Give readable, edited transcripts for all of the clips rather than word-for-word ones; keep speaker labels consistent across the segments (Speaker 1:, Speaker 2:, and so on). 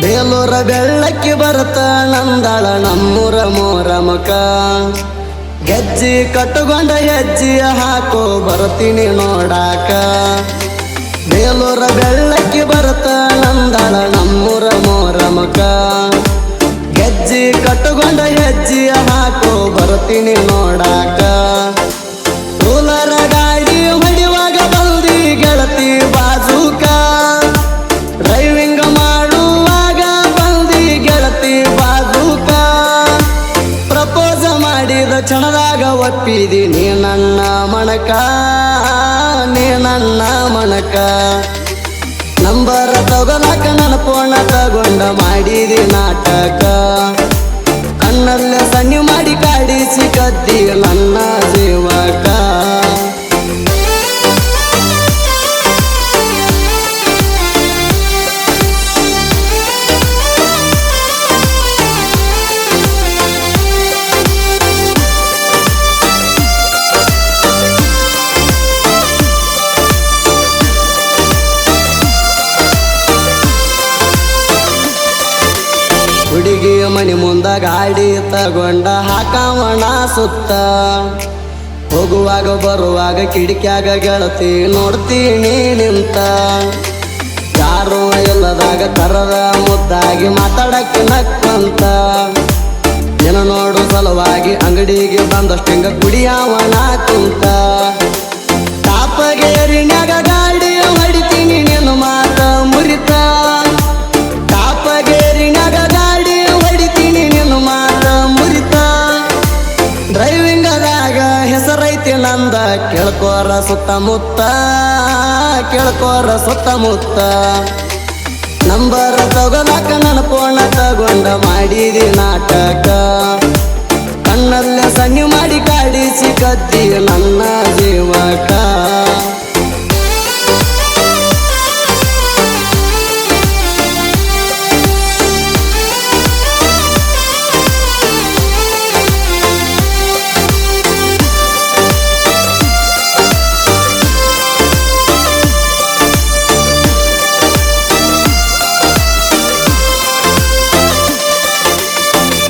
Speaker 1: ಬೇಲೂರ ಬೆಳ್ಳಕ್ಕಿ ಬರುತ್ತ ನಂದಾಳ ನಮ್ಮೂರ ಮೋರಮಕ ಗೆಜ್ಜಿ ಕಟ್ಟುಕೊಂಡ ಹೆಜ್ಜಿಯ ಹಾಕೋ ಬರ್ತೀನಿ ನೋಡಾಕ ಬೇಲೂರ ಬೆಳ್ಳಕ್ಕಿ ಬರುತ್ತ ನಂದಾಳ ನಮ್ಮೂರ ಮೋರಮಕ ಗೆಜ್ಜಿ ಕಟ್ಟುಕೊಂಡ ಹೆಜ್ಜಿಯ ಹಾಕೋ ಬರ್ತೀನಿ ನೋಡಾಕ ರೂಲರ ಗಾಡಿ ಹೊಡಿವಾಗ ಬಲ್ದಿ ಗೆಳತಿ ಬಾಜೂಕ ಡ್ರೈವಿಂಗ್ ಮಾಡುವಾಗ ಬಲ್ದಿ ಗೆಳತಿ ಬಾಜೂಕ ಪ್ರಪೋಸ್ ಮಾಡಿದ ಕ್ಷಣದಾಗ ಒಪ್ಪಿದಿ ನೀ ನನ್ನ ಮಣಕ ನೀ ನನ್ನ ಮಣಕ ನಂಬರ ತಗೊಳಕ ನನ್ನ ಫೋನ ತಗೊಂಡ ಮಾಡಿದಿ ನಾಟಕ ಕಣ್ಣಲ್ಲೇ ಸನ್ನಿ ಮಾಡಿ ಕಾಡಿಸಿ ಕದ್ದಿ ನನ್ನ ಜೀವಕ ಹುಡುಗಿಯ ಮನೆ ಮುಂದ ಗಾಡಿ ತಗೊಂಡ ಹಾಕವಣ ಸುತ್ತ ಹೋಗುವಾಗ ಬರುವಾಗ ಕಿಡಿಕ್ಯಾಗ ಗೆಳತಿ ನೋಡ್ತೀನಿ ನಿಂತ ಯಾರು ಇಲ್ಲದಾಗ ಕರದ ಮುದ್ದಾಗಿ ಮಾತಾಡಕ್ಕೆ ನಕ್ಕಂತ ಜನ ನೋಡು ಸಲುವಾಗಿ ಅಂಗಡಿಗೆ ಬಂದಷ್ಟಿಂಗ ಕುಡಿಯವಣ ಕುಂತ ತಾಪಗೇರಿನ್ಯಾಗ ಗಾಡಿ ಹೊಡಿತೀನಿ ನೀನು ಮಾತ ಮುರಿತ ತಾಪಗೇರಿನ್ಯಾಗ ಗಾಡಿ ಹೊಡಿತೀನಿ ನೀನು ಮಾತ ಮುರಿತ ಡ್ರೈವಿಂಗದಾಗ ಹೆಸರೈತಿ ನಂದ ಕೇಳ್ಕೋರ ಸುತ್ತಮುತ್ತ ಕೇಳ್ಕೋರ ಸುತ್ತಮುತ್ತ ನಂಬರ ತಗೊಳಕ ನನ್ನ ಫೋನ ತಗೊಂಡ ಮಾಡಿದಿ ನಾಟಕ ಕಣ್ಣಲ್ಲೇ ಸನ್ನಿ ಮಾಡಿ ಕಾಡಿಸಿ ಕದ್ದಿ ನನ್ನ ಜೀವಕ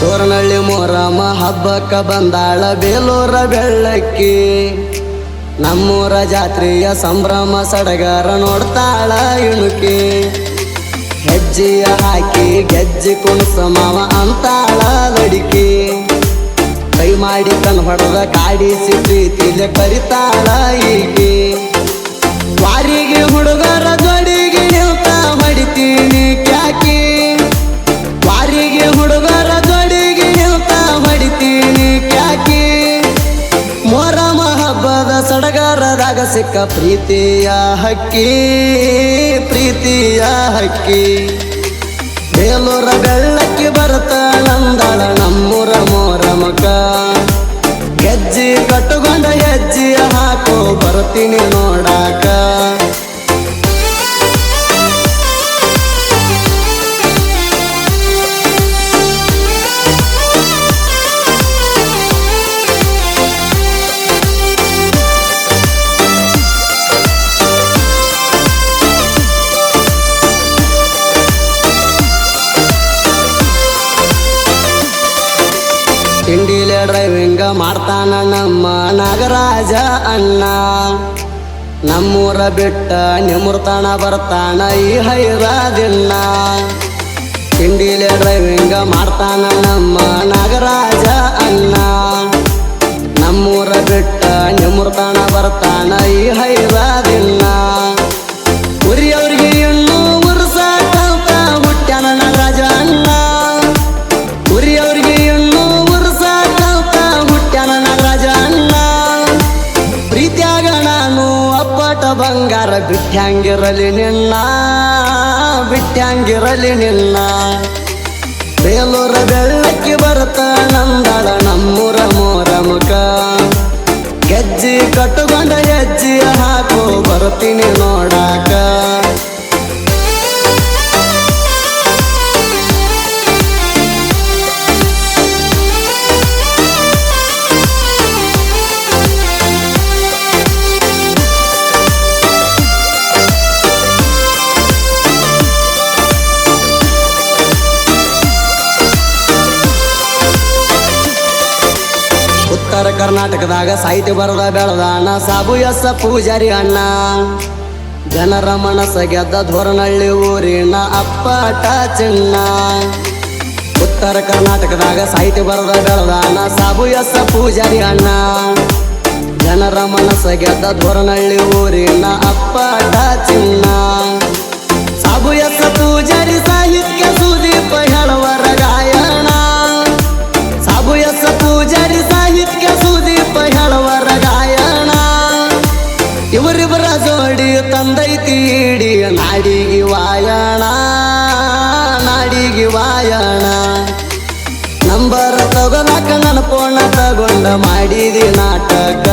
Speaker 1: ತೋರಣಳ್ಳಿ ಮೋರಮ್ಮ ಹಬ್ಬಕ್ಕ ಬಂದಾಳ ಬೇಲೂರ ಬೆಳ್ಳಕ್ಕಿ ನಮ್ಮೂರ ಜಾತ್ರೆಯ ಸಂಭ್ರಮ ಸಡಗರ ನೋಡ್ತಾಳ ಇಣುಕಿ ಹೆಜ್ಜೆಯ ಹಾಕಿ ಗೆಜ್ಜೆ ಕುಣಸ ಮಾವ ಅಂತಾಳ ಲಡಿಕಿ ಕೈ ಮಾಡಿ ಕಣ್ ಹೊಡೆದ ಕಾಡಿಸಿ ಪ್ರೀತಿಲೆ ಕರಿತಾಳ ಈಗಿ ವಾರಿಗೆ ಹುಡುಗರ ಜೋಡಿಗೆ ನಿಲ್ತ ಹೊಡಿತೀನಿ ಕ್ಯಾಕಿ ವಾರಿಗೆ ಹುಡುಗರ ಜೋಡಿಗೆ ನಿಲ್ತ ಹೊಡಿತೀನಿ ಕ್ಯಾಕಿ ಮೊಹರಮ ಹಬ್ಬದ ಸಡಗರದಾಗ ಸಿಕ್ಕ ಪ್ರೀತಿಯ ಹಕ್ಕಿ ಪ್ರೀತಿಯ ಹಕ್ಕಿ ಬೇಲೂರ ಬೆಳ್ಳಕ್ಕಿ ಬರುತ್ತ ನಂದಾಳ ನಮ್ಮೂರ ಮೋರಮಕ ಗೆಜ್ಜಿ ಕಟ್ಟುಕೊಂಡ ಹೆಜ್ಜಿಯ ಹಾಕೋ ಬರ್ತೀನಿ ನೋಡಾಕ ತಿಂಡಿಲೆ ಡ್ರೈವಿಂಗ ಮಾಡ್ತಾನ ನಮ್ಮ ನಾಗರಾಜ ಅಣ್ಣ ನಮ್ಮೂರ ಬಿಟ್ಟ ನಿಮುರ್ತಾನ ಬರ್ತಾನ ಈ ಹೈರಾದಿನ್ನ ತಿಂಡಿಲೆ ಡ್ರೈವಿಂಗ ಮಾಡ್ತಾನ ನಮ್ಮ ನಾಗರಾಜ ಅಣ್ಣ ನಮ್ಮೂರ ಬಿಟ್ಟ ನಿಮುರ್ತಾನ ಬರ್ತಾನ ಈ ಹೈರಾದಿನ್ನ ಉರಿಯವ್ರಿಗೆ ಇನ್ನೂ ಉರ್ಸಾಕಂತ ಹುಟ್ಟ್ಯಾನ ನಾಗರಾಜ ಅಣ್ಣ ಉರಿಯವ್ರಿಗೆ ಇನ್ನೂ ಉರ್ಸಾಕಂತ ಹುಟ್ಟ್ಯಾನ ನಾಗರಾಜ ಅಣ್ಣ ಪ್ರೀತ್ಯಾಗ ನಾನು ಅಪ್ಪಟ ಬಂಗಾರ ಬಿಟ್ಟ್ಯಾಂಗಿರಲಿ ನಿನ್ನ ಬಿಟ್ಟ್ಯಾಂಗಿರಲಿ ನಿನ್ನ ಬೇಲೂರ ಬೆಳ್ಳಕ್ಕಿ ಬರುತ್ತ ನಂದಾಳ ನಮ್ಮೂರ ಮೋರಮಕ ಗೆಜ್ಜಿ ಕಟ್ಟುಕೊಂಡ ಹೆಜ್ಜಿಯ ಹಾಕೋ ಬರ್ತೀನಿ ನೋಡಾಕ ಕರ್ನಾಟಕದಾಗ ಸಾಹಿತ್ಯ ಬರದ ಬೆಳೆದಾನ ಸಾಬು ಎಸ್ ಪೂಜಾರಿ ಅಣ್ಣ. ಜನರ ಮನಸ್ಸ ಗೆದ್ದ ಧೋರಣಹಳ್ಳಿ ಊರಿನ ಅಪ್ಪಟ ಚಿನ್ನ. ಉತ್ತರ ಕರ್ನಾಟಕದಾಗ ಸಾಹಿತ್ಯ ಬರದ ಬೆಳೆದಾನ ಸಾಬು ಎಸ್ ಪೂಜಾರಿ ಅಣ್ಣ. ಜನರ ಮನಸ್ಸ ಗೆದ್ದ ಧೋರಣಹಳ್ಳಿ ಊರಿನ ಅಪ್ಪಟ ಚಿನ್ನ. ಸಾಬು ಎಸ್ ಪೂಜಾರಿ ಸಾಹಿತ್ಯ ಸುದೀಪ ಹೇಳುವರ ಗಾಯನ. ಸಾಬು ಎಸ್ ಪೂಜಾರಿ ಸಾಹಿತ್ಯ ಸುದೀಪ ಹೇಳುವರ ಗಾಯನ. ಇವರಿಬ್ಬರ ಜೋಡಿ ತಂದೈತಿ ಇಡೀ ನಾಡಿಗೆ ವಾಯಣ, ನಾಡಿಗೆ ವಾಯಣ. ನಂಬರ್ ತಗೋಲಾಕ ನನ್ನ ಪೋಣ ತಗೊಂಡ ಮಾಡಿದಿ ನಾಟಕ.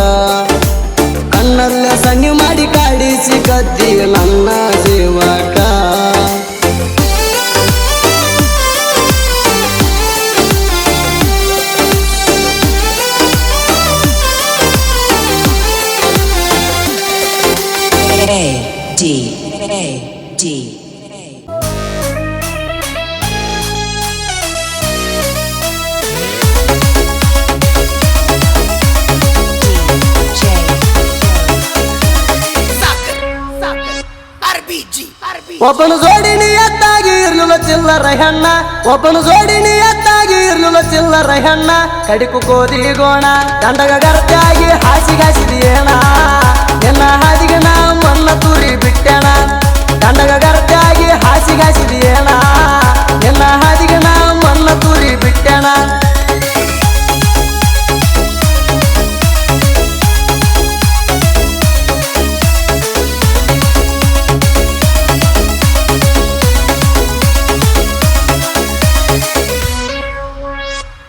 Speaker 1: ಕಣ್ಣಲ್ಲೇ ಸನ್ನಿ ಮಾಡಿ ಕಾಡಿಸಿ ಕದ್ದಿ ನನ್ನ ಜೀವಕ. ಒಬ್ಬನು ಜೋಡಿ ನಿಯತ್ತಾಗಿ ಇರ್ಲಿಲ್ಲ ಚಿಲ್ಲರ ಹೆಣ್ಣ. ಒಬ್ಬನು ಜೋಡಿ ನಿಯತ್ತಾಗಿ ಇರ್ಲಿಲ್ಲ ಚಿಲ್ಲರ ಹೆಣ್ಣ. ಕಡಿಕು ಕೋದಿ ಗೋಣ ದಂಡಗ ಗರ್ತಾಗಿ ಹಾಸಿಗಾಸಿದಿಯೇಣ. ನಿನ್ನ ಹಾದಿಗೆ ನಾ ಮನ್ನ ತುರಿ ಬಿಟ್ಟೆಣ. ದಂಡಗ ಗರ್ತಾಗಿ ಹಾಸಿಗಾಸಿದಿಯೇಣ. ನಿನ್ನ ಹಾದಿಗೆ ನಾ ಮನ್ನ ತುರಿ ಬಿಟ್ಟೆಣ.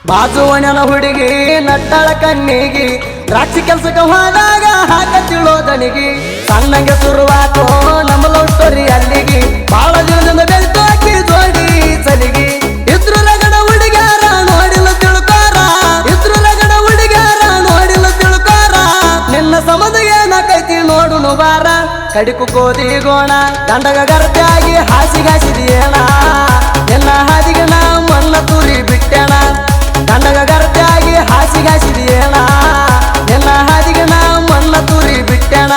Speaker 1: ಬಾಜುವಣ್ಯನ ಹುಡುಗಿ ನಟ್ಟಳ ಕಣ್ಣಿಗಿ. ದ್ರಾಕ್ಷಿ ಕೆಲ್ಸಕ್ಕೆ ಹೋದಾಗ ಹಾಕ ತಿಳೋದನಿಗಿ. ಸಣ್ಣಂಗೆ ಶುರುವಾತೋ ನಮ್ಮ ಲವ್ ಸ್ಟೋರಿ ಅಲ್ಲಿಗಿ. ಬಾಳ ದಿನದಿಂದ ಬೆಳ್ತು ಹಾಕಿ ಜೋಡಿ ಸಲಿಗಿ. ಇದ್ರು ಲಗಡ ಹುಡುಗ್ಯಾರ ನೋಡಿಲ್ಲ ತಿಳ್ಕೋರ. ಇದ್ರು ಲಗಡ ಹುಡುಗ್ಯಾರ ನೋಡಿಲ್ಲ ತಿಳ್ಕೋರ. ನಿನ್ನ ಸಮದ ಏನಕೈತಿ ನೋಡುನು ಬಾರ. ಕಡಿಕು ಕೋದಿ ಗೋಣ ದಂಡಗ ಗರ್ತಾಗಿ ಹಾಸಿಗಾಸಿದಿಯೇಣ. ನಿನ್ನ ಹಾದಿಗೆ ನಾ ಮನ್ನ ತುರಿ ಬಿಟ್ಟೆಣ. ದಂಡಗ ಗರ್ತಾಗಿ ಹಾಸಿಗಾಸಿದಿಯೇಣ. ನಿನ್ನ ಹಾದಿಗೆ ನಾ ಮನ್ನ ತುರಿ ಬಿಟ್ಟೆಣ.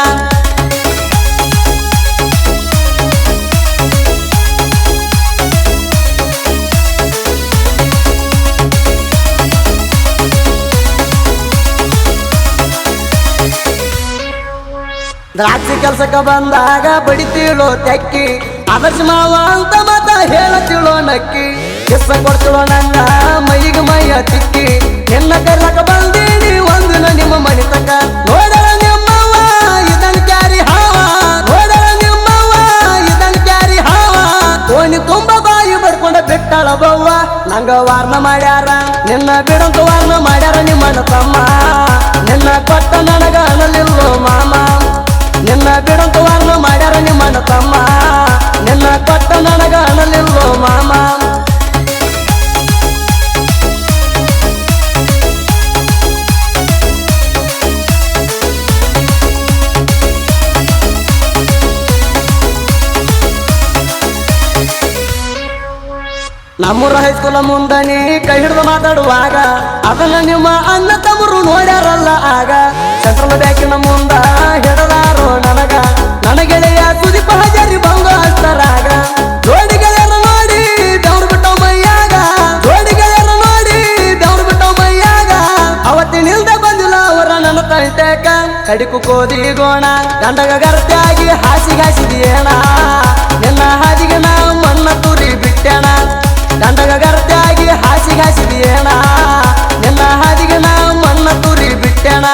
Speaker 1: ದ್ರಾಕ್ಷಿ ಕೆಲ್ಸಕ್ಕ ಬಂದಾಗ ಬಡಿತೀಳೋ ತೆಕ್ಕಿ. ಆದರ್ಶ ಮಾವ ಅಂತ ಮತ ಹೇಳತಿಳೋ ನಕ್ಕಿ. ಕಿಸ್ಸ ಕೊಡ್ತಿಳೋ ನನ್ನ ಮೈಗೆ ಮೈಯ ತಿಕ್ಕಿ. ನಿನ್ನ ಕರ್ಲಕ ಬಂದೀನಿ ಒಂದಿನ ನಿಮ್ಮ ಮನೆ ತಕ. ನೋಡಳ ನಿಮ್ಮವ್ವ ಇದನ್ ಕ್ಯಾರಿ ಹಾವ. ನೋಡಳ ನಿಮ್ಮವ್ವ ಇದನ್ ಕ್ಯಾರಿ ಹಾವ. ಓಣಿ ತುಂಬ ಬಾಯಿ ಬಡ್ಕೊಂಡ ಬಿಟ್ಟಳ ಬವ್ವ. ನಂಗ ವಾರ್ನ ಮಾಡ್ಯಾರ ನಿನ್ನ ಬಿಡಂತ ವಾರ್ನ ಮಾಡ್ಯಾರ ನಿಮ್ಮಣ್ಣ ತಮ್ಮ. ನಿನ್ನ ಕೊಟ್ಟ ನನಗ ಅನ್ನಲಿಲ್ಲೋ ಮಾಮ. ನಿನ್ನ ಬಿಡಂತ ವಾರ್ನ ಮಾಡ್ಯಾರ ನಿಮ್ಮಣ್ಣ ತಮ್ಮ. ನಿನ್ನ ಕೊಟ್ಟ ನನಗ ಅನ್ನಲಿಲ್ಲೋ ಮಾಮ. ನಮ್ಮೂರ ಹೈಸ್ಕೂಲ ಮುಂದ ನೀ ಕೈ ಹಿಡಿದು ಮಾತಾಡುವಾಗ ಅದನ್ನ ನಿಮ್ಮ ಅಣ್ಣ ತಮ್ಮರು ನೋಡ್ಯಾರಲ್ಲ ಆಗ. ಸೆಂಟ್ರಲ್ ಬ್ಯಾಂಕಿನ ಮುಂದ ಹಿಡಲಾರೋ ನನಗ. ನನಗೆಳೆಯ ಸುದೀಪ ಹಜಾರಿ ಬಂಗ ಅಷ್ಟರಾಗ. ಜೋಡಿ ಗೆಳೆಯರ ನೋಡಿ ಬೆವ್ರು ಬಿಟ್ಟವ ಮೈಯಾಗ. ಜೋಡಿ ಗೆಳೆಯರ ನೋಡಿ ಬೆವ್ರು ಬಿಟ್ಟವ ಮೈಯಾಗ. ಅವತ್ತಿನಿಲ್ದ ಬಂದಿಲ್ಲ ಅವರ ನನ್ನ ತಂಟೆಕ. ಕಡಿಕು ಕೋದಿ ಗೋಣ ದಂಡಗ ಗರ್ತಾಗಿ ಹಾಸಿಗಾಸಿದಿಯೇಣ. ನಿನ್ನ ಹಾದಿಗೆ ನಾ ಮನ್ನ ತುರಿ ಬಿಟ್ಟೆಣ. ದಂಡಗ ಗರ್ತಾಗಿ ಹಾಸಿಗಾಸಿದಿಯೇಣ. ನಿನ್ನ ಹಾದಿಗೆ ನಾ ಮನ್ನ ತುರಿ ಬಿಟ್ಟೆಣ.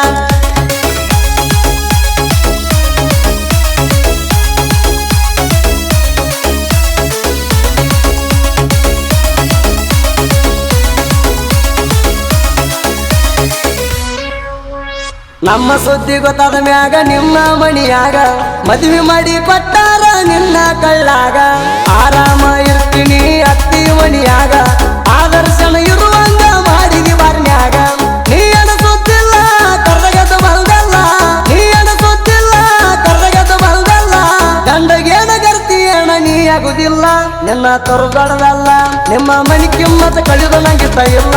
Speaker 1: ನಮ್ಮ ಸುದ್ದಿ ಗೊತ್ತಾದ ಮ್ಯಾಗ ನಿಮ್ಮ ಮಣಿಯಾಗ ಮದುವೆ ಮಾಡಿ ಕೊಟ್ಟಾರ ನಿನ್ನ ಕಳ್ಳಾಗ. ಆರಾಮ ಇರ್ತೀನಿ ಅತ್ತಿ ಮಣಿಯಾಗ. ಆದರ್ಶನ ಇರುವಂಗ ಮಾಡಿದಿ ಬಾರ್ನ್ಯಾಗ. ನೀ ಅನಸುತ್ತಿಲ್ಲ ಕರ್ರಗದ ಬಂದಲ್ಲ. ನೀ ಅನಸುತ್ತಿಲ್ಲ ಕರ್ರಗದ ಬಂದಲ್ಲ. ದಂಡಗೇನ ಗರ್ತಿಯೇಣ ನೀ ಆಗುದಿಲ್ಲ. ನಿನ್ನ ತೊರದೊಡದಲ್ಲ ನಿಮ್ಮ ಮನಿ ಕಿಮ್ಮತ್ತ ಕಳೆದು ನಂಗಿತ ಇಲ್ಲ.